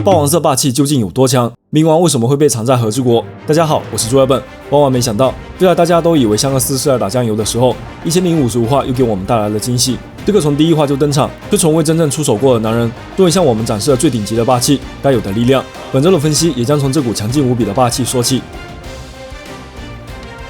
霸王色霸气究竟有多强？冥王为什么会被藏在和之国？大家好，我是朱二笨。万万没想到，就在大家都以为香克斯是来打酱油的时候，1055话又给我们带来了惊喜。这个从第一话就登场，就从未真正出手过的男人，终于向我们展示了最顶级的霸气，该有的力量。本周的分析也将从这股强劲无比的霸气说起。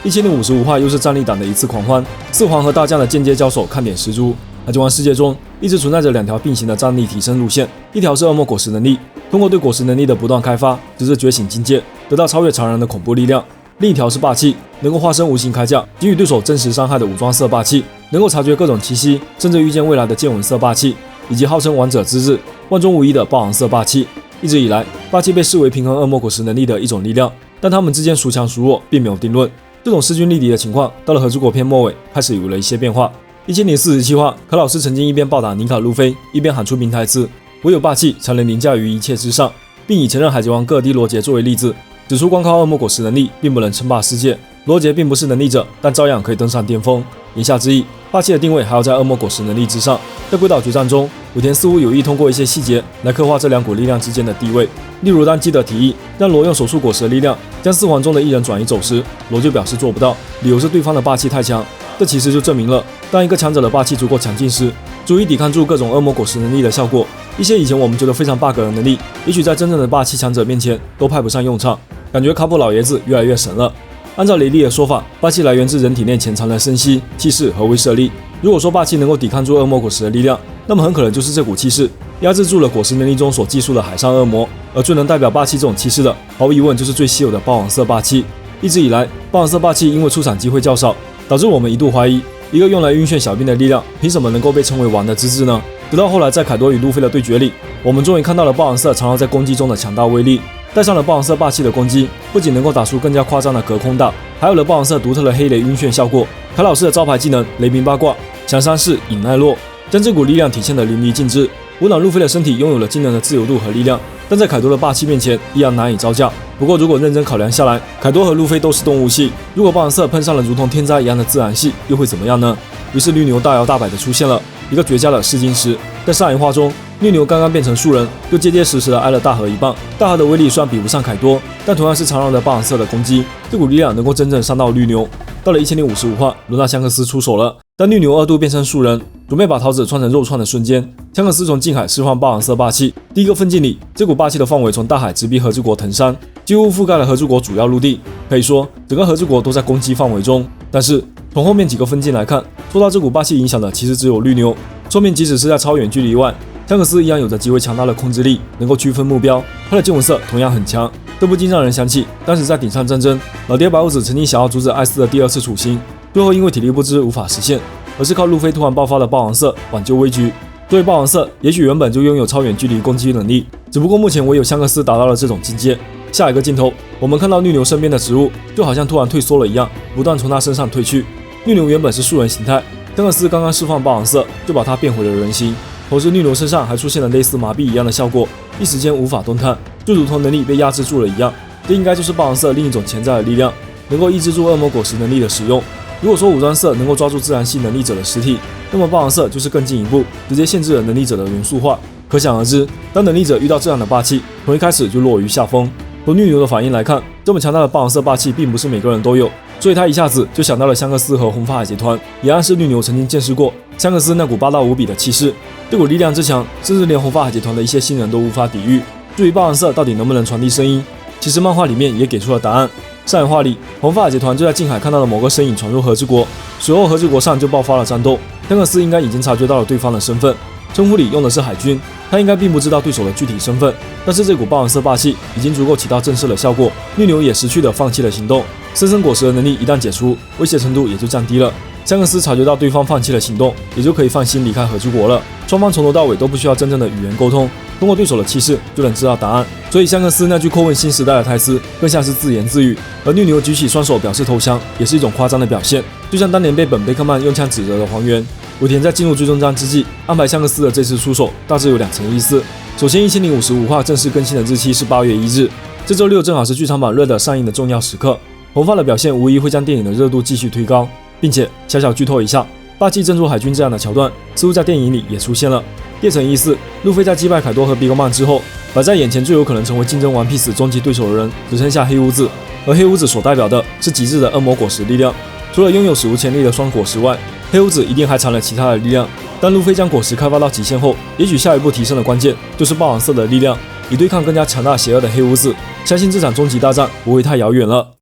1055话又是战力党的一次狂欢，四皇和大将的间接交手，看点十足。海贼王世界中一直存在着两条并行的战力提升路线，一条是恶魔果实能力，通过对果实能力的不断开发，直至觉醒境界，得到超越常人的恐怖力量；另一条是霸气，能够化身无形铠甲，给予对手真实伤害的武装色霸气，能够察觉各种气息，甚至预见未来的见闻色霸气，以及号称王者之日、万中无一的霸王色霸气。一直以来，霸气被视为平衡恶魔果实能力的一种力量，但他们之间孰强孰弱并没有定论。这种势均力敌的情况，到了和之国篇末尾开始有了一些变化。1047话，可老师曾经一边暴打尼卡路飞，一边喊出名台词：“唯有霸气才能凌驾于一切之上”，并以前任海贼王戈尔迪罗杰作为例子，指出光靠恶魔果实能力并不能称霸世界。罗杰并不是能力者，但照样可以登上巅峰。言下之意，霸气的定位还要在恶魔果实能力之上。在龟岛决战中，武田似乎有意通过一些细节来刻画这两股力量之间的地位。例如，当基德提议让罗用手术果实的力量将四皇中的一人转移走时，罗就表示做不到，理由是对方的霸气太强。这其实就证明了，当一个强者的霸气足够强劲时，足以抵抗住各种恶魔果实能力的效果。一些以前我们觉得非常 bug 的能力，也许在真正的霸气强者面前都派不上用场。感觉卡普老爷子越来越神了。按照雷利的说法，霸气来源自人体内潜藏的生息、气势和威慑力。如果说霸气能够抵抗住恶魔果实的力量，那么很可能就是这股气势压制住了果实能力中所记述的海上恶魔。而最能代表霸气这种气势的，毫无疑问就是最稀有的霸王色霸气。一直以来，霸王色霸气因为出场机会较少，导致我们一度怀疑，一个用来晕眩小兵的力量，凭什么能够被称为王的资质呢？直到后来在凯多与路飞的对决里，我们终于看到了霸王色藏匿在攻击中的强大威力。带上了霸王色霸气的攻击，不仅能够打出更加夸张的隔空打，还有了霸王色独特的黑雷晕眩效果。凯老师的招牌技能雷鸣八卦，强伤势引奈落，将这股力量体现得淋漓尽致。无脑路飞的身体拥有了惊人的自由度和力量，但在凯多的霸气面前依然难以招架。不过如果认真考量下来，凯多和路飞都是动物系，如果霸王色碰上了如同天灾一样的自然系，又会怎么样呢？于是绿牛大摇大摆地出现了，一个绝佳的试金石。在上一话中，绿牛刚刚变成树人，就结结实实地挨了大河一棒。大河的威力虽然比不上凯多，但同样是常人的霸王色的攻击，这股力量能够真正伤到绿牛。到了1055话，轮到香克斯出手了。当绿牛2度变成树人，准备把桃子穿成肉串的瞬间，香克斯从近海释放霸王色霸气。第一个分镜里，这股霸气的范围从大海直逼和之国藤山，几乎覆盖了和之国主要陆地，可以说整个和之国都在攻击范围中。但是从后面几个分镜来看，受到这股霸气影响的其实只有绿牛，说明即使是在超远距离外，香克斯一样有着极为强大的控制力，能够区分目标。他的见闻色同样很强，这不禁让人想起当时在顶上战争，老爹白胡子曾经想要阻止艾斯的第二次处刑，最后因为体力不支无法实现，而是靠路飞突然爆发的霸王色挽救危局。作为霸王色，也许原本就拥有超远距离攻击能力，只不过目前唯有香克斯达到了这种境界。下一个镜头，我们看到绿牛身边的植物就好像突然退缩了一样，不断从他身上退去。绿牛原本是树人形态，香克斯刚刚释放霸王色，就把它变回了人形。同时，绿牛身上还出现了类似麻痹一样的效果，一时间无法动弹，就如同能力被压制住了一样。这应该就是霸王色另一种潜在的力量，能够抑制住恶魔果实能力的使用。如果说武装色能够抓住自然系能力者的实体，那么霸王色就是更进一步，直接限制了能力者的元素化。可想而知，当能力者遇到这样的霸气，从一开始就落于下风。从绿牛的反应来看，这么强大的霸王色霸气并不是每个人都有，所以他一下子就想到了香克斯和红发海贼团，也暗示绿牛曾经见识过香克斯那股霸道无比的气势。这股力量之强，甚至连红发海贼团的一些新人都无法抵御。至于霸王色到底能不能传递声音，其实漫画里面也给出了答案。上一话里，红发海贼团就在近海看到了某个身影闯入和之国，随后和之国上就爆发了战斗。香克斯应该已经察觉到了对方的身份，称呼里用的是海军，他应该并不知道对手的具体身份，但是这股霸王色霸气已经足够起到震慑的效果。绿牛也识趣的放弃了行动，生生果实的能力一旦解除，威胁程度也就降低了。香克斯察觉到对方放弃了行动，也就可以放心离开和之国了。双方从头到尾都不需要真正的语言沟通，通过对手的气势就能知道答案。所以香克斯那句叩问新时代的台词更像是自言自语，而绿牛举起双手表示投降，也是一种夸张的表现，就像当年被本贝克曼用枪指责的黄猿。武田在进入最终章之际，安排香克斯的这次出手大致有2层意思。首先，1055话正式更新的日期是8月1日，这周6正好是剧场版热的上映的重要时刻。红发的表现无疑会将电影的热度继续推高，并且小小剧透一下霸气镇住海军这样的桥段，似乎在电影里也出现了。叶城意思，路飞在击败凯多和比格曼之后，摆在眼前最有可能成为竞争 One Piece 终极对手的人，只剩下黑屋子。而黑屋子所代表的是极致的恶魔果实力量。除了拥有史无前例的双果实外，黑屋子一定还藏了其他的力量。但路飞将果实开发到极限后，也许下一步提升的关键就是霸王色的力量，以对抗更加强大邪恶的黑屋子。相信这场终极大战不会太遥远了。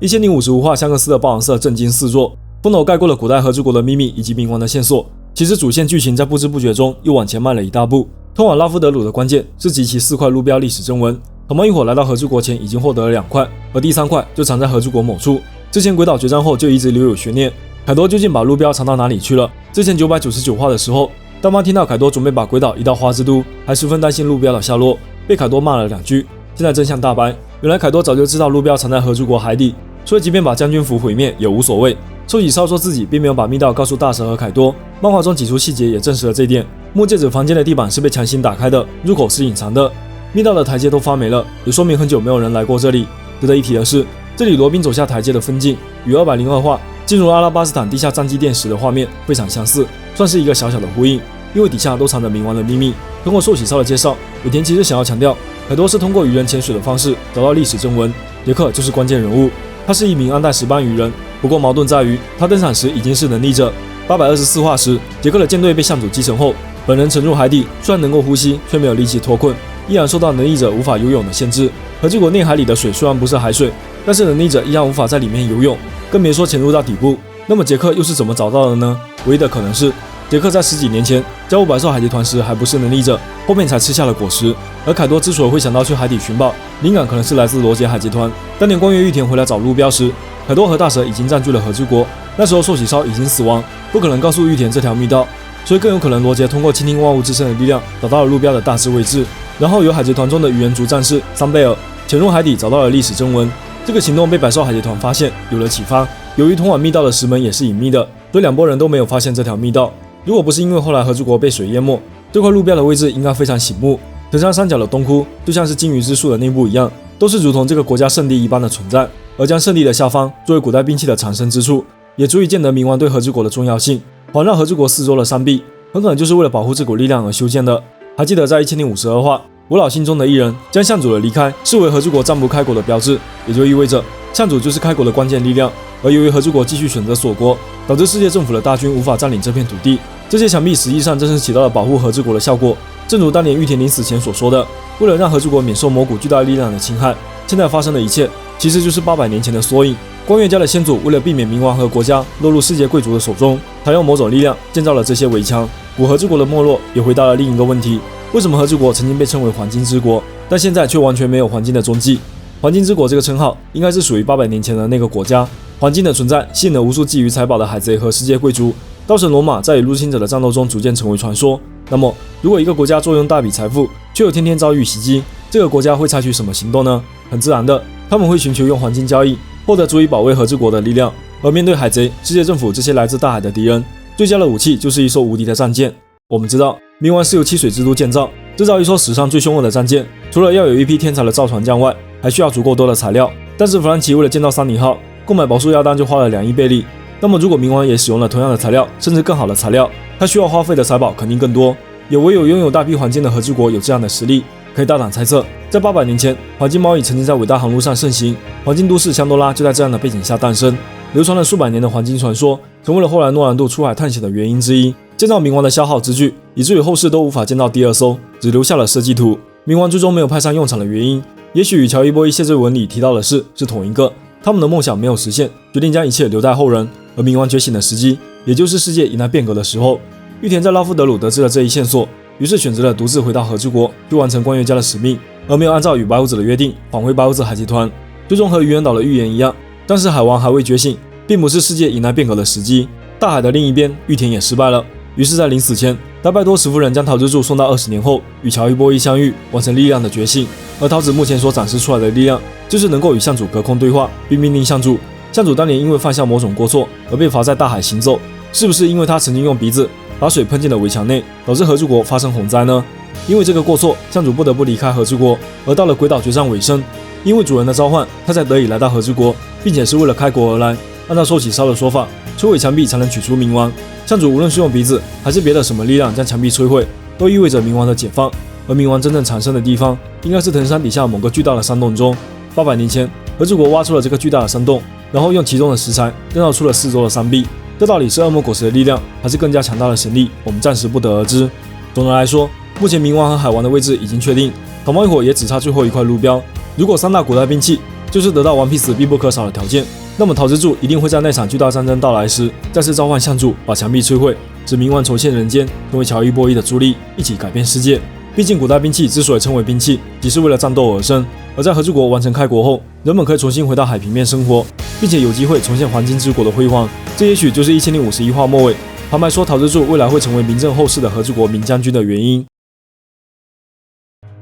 1055话香克斯的霸王色震惊四座，风头盖过了古代和之国的秘密以及冥王的线索。其实主线剧情在不知不觉中又往前迈了一大步。通往拉夫德鲁的关键是集齐4块路标历史正文。同盟一伙来到和之国前已经获得了2块，而第3块就藏在和之国某处。之前鬼岛决战后就一直留有悬念，凯多究竟把路标藏到哪里去了？之前999话的时候，大妈听到凯多准备把鬼岛移到花之都，还十分担心路标的下落，被凯多骂了2句。现在真相大白，原来凯多早就知道路标藏在和之国海底，所以即便把将军府毁灭也无所谓。寿喜烧说自己并没有把密道告诉大蛇和凯多，漫画中几处细节也证实了这一点。木戒指房间的地板是被强行打开的，入口是隐藏的，密道的台阶都发霉了，也说明很久没有人来过这里。值得一提的是，这里罗宾走下台阶的分镜与202话进入阿拉巴斯坦地下战机店时的画面非常相似，算是一个小小的呼应，因为底下都藏着冥王的秘密。通过寿喜烧的介绍，尾田其实想要强调，凯多是通过鱼人潜水的方式找到历史正文，杰克就是关键人物。他是一名暗代10班鱼人，不过矛盾在于他登场时已经是能力者。824话时，杰克的舰队被向主击沉后，本人沉入海底，虽然能够呼吸，却没有力气脱困，依然受到能力者无法游泳的限制。和之国内海里的水虽然不是海水，但是能力者依然无法在里面游泳，更别说潜入到底部。那么杰克又是怎么找到的呢？唯一的可能是，杰克在10几年前加入百兽海贼团时还不是能力者，后面才吃下了果实。而凯多之所以会想到去海底寻宝，灵感可能是来自罗杰海贼团。当年光月玉田回来找路标时，凯多和大蛇已经占据了和之国，那时候寿喜烧已经死亡，不可能告诉玉田这条密道，所以更有可能罗杰通过倾听万物之声的力量找到了路标的大致位置，然后由海贼团中的鱼人族战士桑贝尔潜入海底找到了历史正文。这个行动被百兽海贼团发现，有了启发。由于通往密道的石门也是隐秘的，所以2拨人都没有发现这条密道。如果不是因为后来和之国被水淹没，这块路标的位置应该非常醒目。藤山三角的东窟就像是鲸鱼之树的内部一样，都是如同这个国家圣地一般的存在。而将圣地的下方作为古代兵器的藏身之处，也足以见得冥王对和之国的重要性。环绕和之国四周的山壁，很可能就是为了保护这股力量而修建的。还记得在1052话，我老心中的一人将向主的离开视为和之国暂不开国的标志，也就意味着向主就是开国的关键力量。而由于和之国继续选择锁国，导致世界政府的大军无法占领这片土地，这些墙壁实际上正是起到了保护和之国的效果。正如当年玉田临死前所说的，为了让和之国免受魔古巨大力量的侵害，现在发生的一切其实就是800年前的缩影。光月家的先祖为了避免冥王和国家落入世界贵族的手中，采用某种力量建造了这些围墙。古和之国的没落也回答了另一个问题：为什么和之国曾经被称为黄金之国，但现在却完全没有黄金的踪迹？黄金之国这个称号应该是属于800年前的那个国家。黄金的存在吸引了无数觊觎财宝的海贼和世界贵族。刀神罗马在与入侵者的战斗中逐渐成为传说。那么，如果一个国家坐拥大笔财富，却又天天遭遇袭击，这个国家会采取什么行动呢？很自然的，他们会寻求用黄金交易，获得足以保卫和之国的力量。而面对海贼、世界政府这些来自大海的敌人，最佳的武器就是一艘无敌的战舰。我们知道，冥王是由7水之都建造，制造一艘史上最凶恶的战舰，除了要有一批天才的造船匠外，还需要足够多的材料。但是弗兰奇为了建造桑尼号，购买宝树亚当就花了2亿贝利。那么，如果冥王也使用了同样的材料，甚至更好的材料，他需要花费的财宝肯定更多。也唯有拥有大批黄金的和之国有这样的实力。可以大胆猜测，在800年前，黄金贸易曾经在伟大航路上盛行，黄金都市香多拉就在这样的背景下诞生。流传了数百年的黄金传说，成为了后来诺兰度出海探险的原因之一。建造冥王的消耗之巨，以至于后世都无法建造第2艘，只留下了设计图。冥王最终没有派上用场的原因，也许与乔伊波伊谢罪文里提到的事是同一个。他们的梦想没有实现，决定将一切留待后人。而冥王觉醒的时机，也就是世界迎来变革的时候。玉田在拉夫德鲁得知了这一线索，于是选择了独自回到和之国，去完成光月家的使命，而没有按照与白胡子的约定返回白胡子海贼团。最终和愚人岛的预言一样，当时海王还未觉醒，并不是世界迎来变革的时机。大海的另一边，玉田也失败了。于是，在临死前，他拜托石夫人将桃之助送到20年后与乔伊波伊相遇，完成力量的觉醒。而桃子目前所展示出来的力量，就是能够与相主隔空对话，并命令相主。相主当年因为犯下某种过错而被罚在大海行走，是不是因为他曾经用鼻子把水喷进了围墙内，导致和之国发生洪灾呢？因为这个过错，相主不得不离开和之国，而到了鬼岛决战尾声，因为主人的召唤，他才得以来到和之国，并且是为了开国而来。按照寿喜烧的说法，摧毁墙壁才能取出冥王。相主无论是用鼻子还是别的什么力量将墙壁摧毁，都意味着冥王的解放。而冥王真正产生的地方，应该是藤山底下某个巨大的山洞中。800年前，和之国挖出了这个巨大的山洞，然后用其中的石材建造出了四周的山壁。这到底是恶魔果实的力量，还是更加强大的神力，我们暂时不得而知。总的来说，目前冥王和海王的位置已经确定，讨猫一伙也只差最后一块路标。如果3大古代兵器就是得到One Piece必不可少的条件，那么桃之助一定会在那场巨大战争到来时，再次召唤相助，把墙壁摧毁，使冥王重现人间，成为乔伊波伊的助力，一起改变世界。毕竟古代兵器之所以称为兵器，即是为了战斗而生。而在和之国完成开国后，人们可以重新回到海平面生活，并且有机会重现黄金之国的辉煌。这也许就是1051话末尾旁白说桃之助未来会成为名震后世的和之国名将军的原因。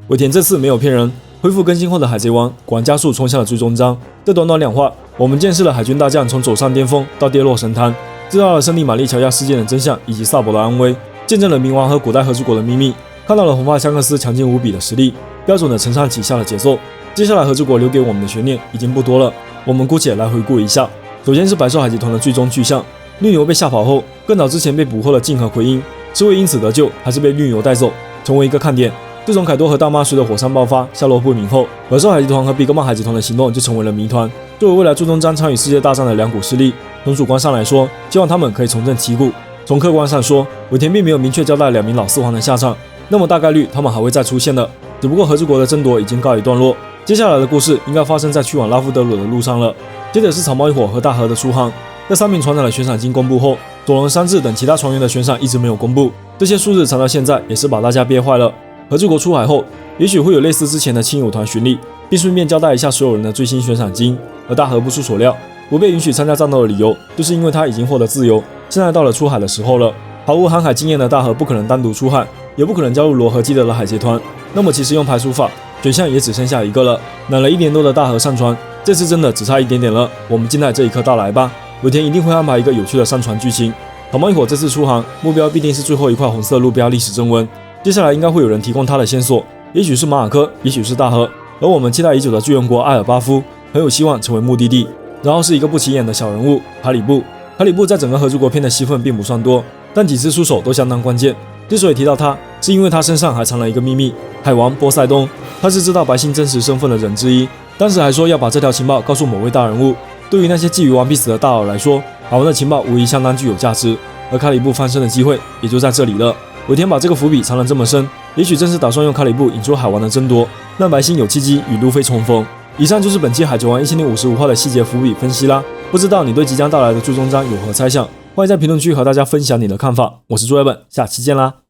尾田这次没有骗人，恢复更新后的海贼王果然加速冲向了最终章。这短短2话，我们见识了海军大将从走上巅峰到跌落神坛，知道了圣地玛丽乔亚事件的真相以及萨博的安危，见证了冥王和古代和之国的秘密，看到了红发香克斯强劲无比的实力，标准的承上启下的节奏。接下来和之国留给我们的悬念已经不多了，我们姑且来回顾一下。首先是百兽海贼团的最终去向，绿牛被吓跑后，更早之前被捕获了镜和奎因，是会因此得救，还是被绿牛带走，成为一个看点。自从凯多和大妈随着火山爆发下落不明后，百兽海贼团和比格曼海贼团的行动就成为了谜团。作为未来最终将参与世界大战的2股势力，从主观上来说，希望他们可以重振旗鼓；从客观上说，尾田并没有明确交代2名老四皇的下场，那么大概率他们还会再出现的。只不过和之国的争夺已经告一段落，接下来的故事应该发生在去往拉夫德鲁的路上了。接着是草帽一伙和大和的出航。在3名船长的悬赏金公布后，佐龙、山治等其他船员的悬赏一直没有公布，这些数字藏到现在也是把大家憋坏了。和之国出海后，也许会有类似之前的亲友团巡礼，并顺便交代一下所有人的最新悬赏金。而大和不出所料，不被允许参加战斗的理由，就是因为他已经获得自由，现在到了出海的时候了。毫无航海经验的大和不可能单独出海，也不可能加入罗和基德的海贼团。那么其实用排除法，选项也只剩下一个了。等了1年多的大和上船，这次真的只差一点点了。我们静待这一刻到来吧。尾田一定会安排一个有趣的上船剧情。讨猫一伙这次出航，目标必定是最后一块红色路标历史正文。接下来应该会有人提供他的线索，也许是马尔科，也许是大和。而我们期待已久的巨人国艾尔巴夫，很有希望成为目的地。然后是一个不起眼的小人物卡里布。卡里布在整个和之国篇的戏份并不算多，但几次出手都相当关键。之所以提到他，是因为他身上还藏了一个秘密——海王波塞冬，他是知道白星真实身份的人之一。当时还说要把这条情报告诉某位大人物。对于那些觊觎One Piece的大佬来说，海王的情报无疑相当具有价值，而卡里布翻身的机会也就在这里了。尾田把这个伏笔藏得这么深，也许正是打算用卡里布引出海王的争夺，让白星有契机与路飞重逢。以上就是本期海贼王1055话的细节伏笔分析啦。不知道你对即将到来的最终章有何猜想？欢迎在评论区和大家分享你的看法。我是朱亚本，下期见啦！